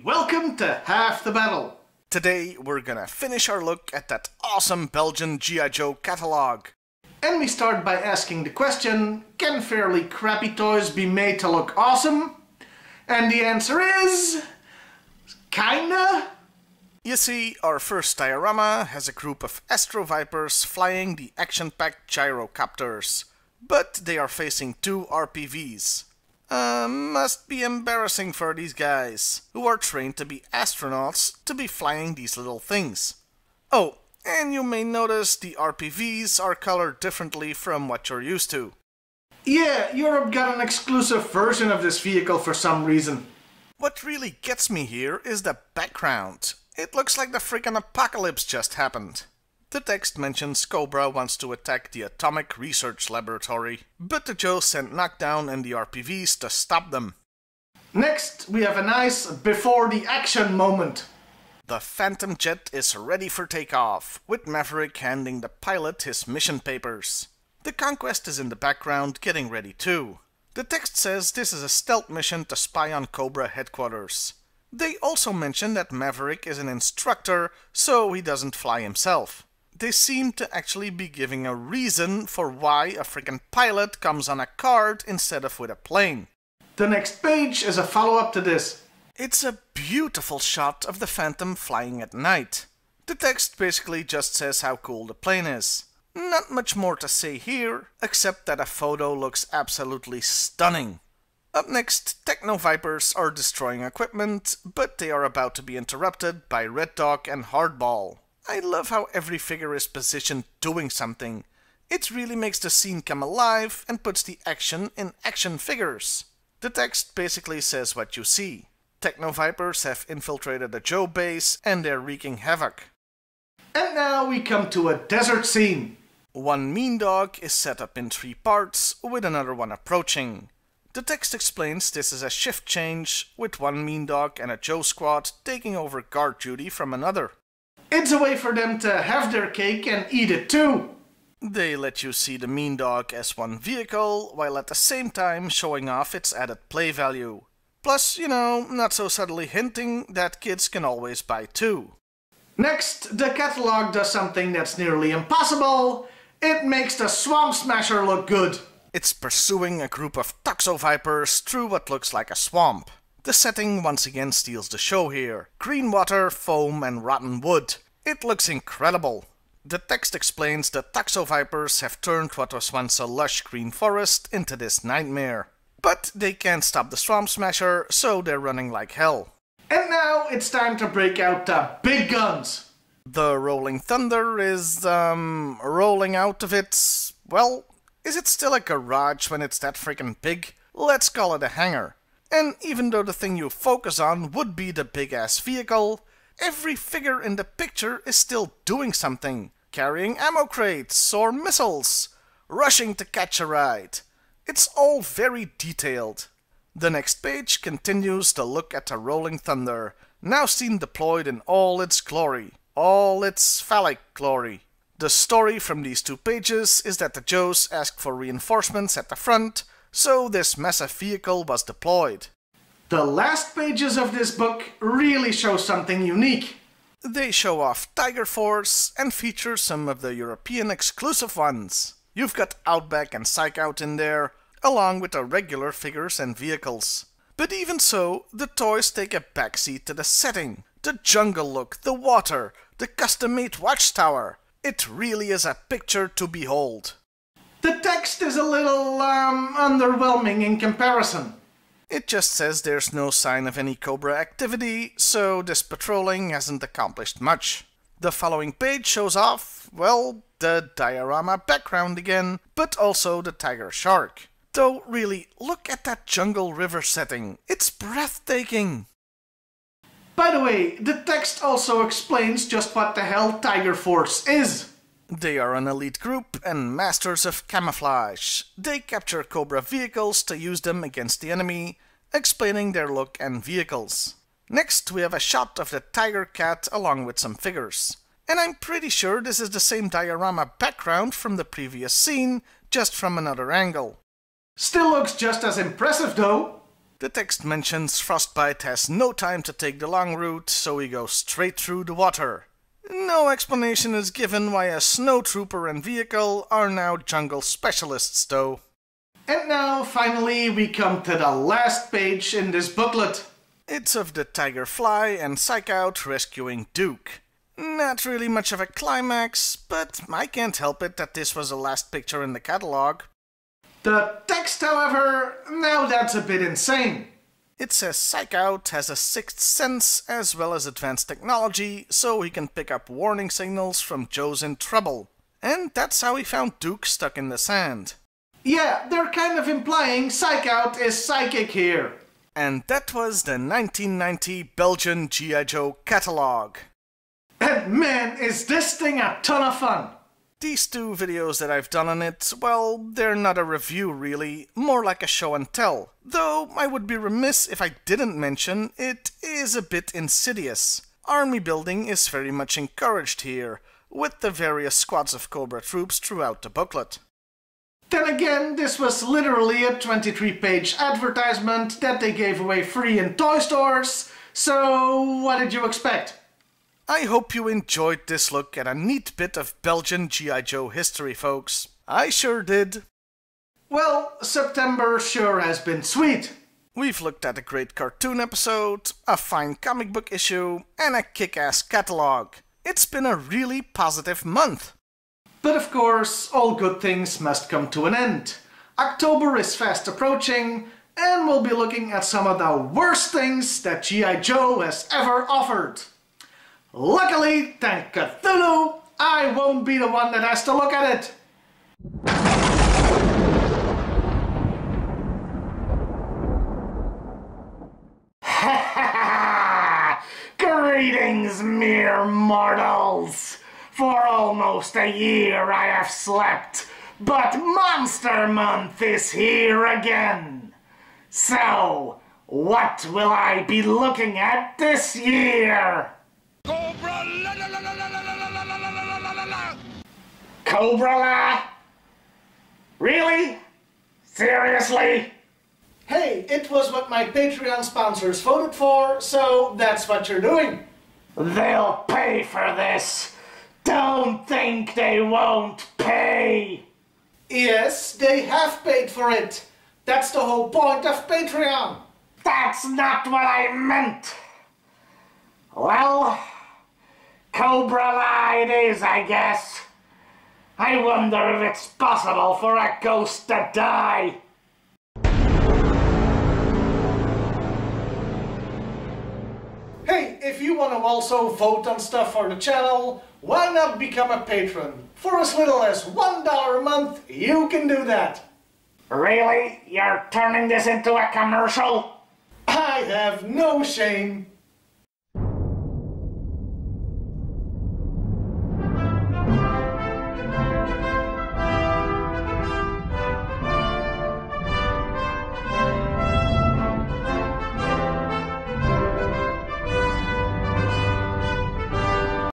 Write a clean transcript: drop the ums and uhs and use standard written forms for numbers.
Welcome to Half the Battle. Today we're gonna finish our look at that awesome Belgian G.I. Joe catalog. And we start by asking the question, can fairly crappy toys be made to look awesome? And the answer is... kinda? You see, our first diorama has a group of Astro Vipers flying the action-packed gyrocopters, but they are facing two RPVs. Must be embarrassing for these guys, who are trained to be astronauts, to be flying these little things. Oh, and you may notice the RPVs are colored differently from what you're used to. Yeah, Europe got an exclusive version of this vehicle for some reason. What really gets me here is the background. It looks like the frickin' apocalypse just happened. The text mentions Cobra wants to attack the Atomic Research Laboratory, but the Joes sent Knockdown and the RPVs to stop them. Next, we have a nice before the action moment. The Phantom Jet is ready for takeoff, with Maverick handing the pilot his mission papers. The Conquest is in the background getting ready too. The text says this is a stealth mission to spy on Cobra headquarters. They also mention that Maverick is an instructor, so he doesn't fly himself. They seem to actually be giving a reason for why a freaking pilot comes on a card instead of with a plane. The next page is a follow-up to this. It's a beautiful shot of the Phantom flying at night. The text basically just says how cool the plane is. Not much more to say here, except that a photo looks absolutely stunning. Up next, Techno Vipers are destroying equipment, but they are about to be interrupted by Red Dog and Hardball. I love how every figure is positioned doing something. It really makes the scene come alive and puts the action in action figures. The text basically says what you see. Techno Vipers have infiltrated the Joe base and they're wreaking havoc. And now we come to a desert scene. One mean dog is set up in 3 parts, with another one approaching. The text explains this is a shift change, with one mean dog and a Joe squad taking over guard duty from another. It's a way for them to have their cake and eat it too. They let you see the mean dog as one vehicle, while at the same time showing off its added play value. Plus, not so subtly hinting that kids can always buy two. Next, the catalog does something that's nearly impossible. It makes the Swamp Smasher look good. It's pursuing a group of Toxo Vipers through what looks like a swamp. The setting once again steals the show here. Green water, foam and rotten wood. It looks incredible. The text explains that Toxo Vipers have turned what was once a lush green forest into this nightmare. But they can't stop the Swamp Smasher, so they're running like hell. And now it's time to break out the big guns. The Rolling Thunder is, rolling out of its... well, is it still a garage when it's that freaking big? Let's call it a hangar. And even though the thing you focus on would be the big-ass vehicle, every figure in the picture is still doing something. Carrying ammo crates or missiles. Rushing to catch a ride. It's all very detailed. The next page continues to look at the Rolling Thunder, now seen deployed in all its glory. All its phallic glory. The story from these 2 pages is that the Joes asked for reinforcements at the front, so this massive vehicle was deployed. The last pages of this book really show something unique. They show off Tiger Force and feature some of the European exclusive ones. You've got Outback and Psych Out in there, along with the regular figures and vehicles. But even so, the toys take a backseat to the setting. The jungle look, the water, the custom-made watchtower. It really is a picture to behold. The text is a little, underwhelming in comparison. It just says there's no sign of any Cobra activity, so this patrolling hasn't accomplished much. The following page shows off, well, the diorama background again, but also the tiger shark. Though really, look at that jungle river setting. It's breathtaking. By the way, the text also explains just what the hell Tiger Force is. They are an elite group and masters of camouflage. They capture Cobra vehicles to use them against the enemy, explaining their look and vehicles. Next, we have a shot of the Tiger Cat along with some figures. And I'm pretty sure this is the same diorama background from the previous scene, just from another angle. Still looks just as impressive though. The text mentions Frostbite has no time to take the long route, so he goes straight through the water. No explanation is given why a snow trooper and vehicle are now jungle specialists though. And now, finally, we come to the last page in this booklet. It's of the Tiger Fly and Psych Out rescuing Duke. Not really much of a climax, but I can't help it that this was the last picture in the catalog. The text, however, now that's a bit insane. It says Psych Out has a sixth sense as well as advanced technology, so he can pick up warning signals from Joe's in trouble. And that's how he found Duke stuck in the sand. Yeah, they're kind of implying Psych Out is psychic here. And that was the 1990 Belgian G.I.Joe catalog. And man, is this thing a ton of fun! These two videos that I've done on it, well, they're not a review really, more like a show and tell. Though I would be remiss if I didn't mention it is a bit insidious. Army building is very much encouraged here, with the various squads of Cobra troops throughout the booklet. Then again, this was literally a 23-page advertisement that they gave away free in toy stores, so what did you expect? I hope you enjoyed this look at a neat bit of Belgian G.I. Joe history, folks. I sure did. Well, September sure has been sweet. We've looked at a great cartoon episode, a fine comic book issue, and a kick-ass catalog. It's been a really positive month. But of course, all good things must come to an end. October is fast approaching, and we'll be looking at some of the worst things that G.I. Joe has ever offered. Luckily, thank Cthulhu, I won't be the one that has to look at it. Greetings, mere mortals! For almost a year I have slept, but Monster Month is here again. So, what will I be looking at this year? Cobra la la la la la la la la la la la la la. Cobra La? Really? Seriously? Hey, it was what my Patreon sponsors voted for, so that's what you're doing. They'll pay for this. Don't think they won't pay. Yes, they have paid for it. That's the whole point of Patreon. That's not what I meant. Well, Cobra La it is, I guess. I wonder if it's possible for a ghost to die. Hey, if you want to also vote on stuff for the channel, why not become a patron? For as little as $1 a month, you can do that. Really? You're turning this into a commercial? I have no shame.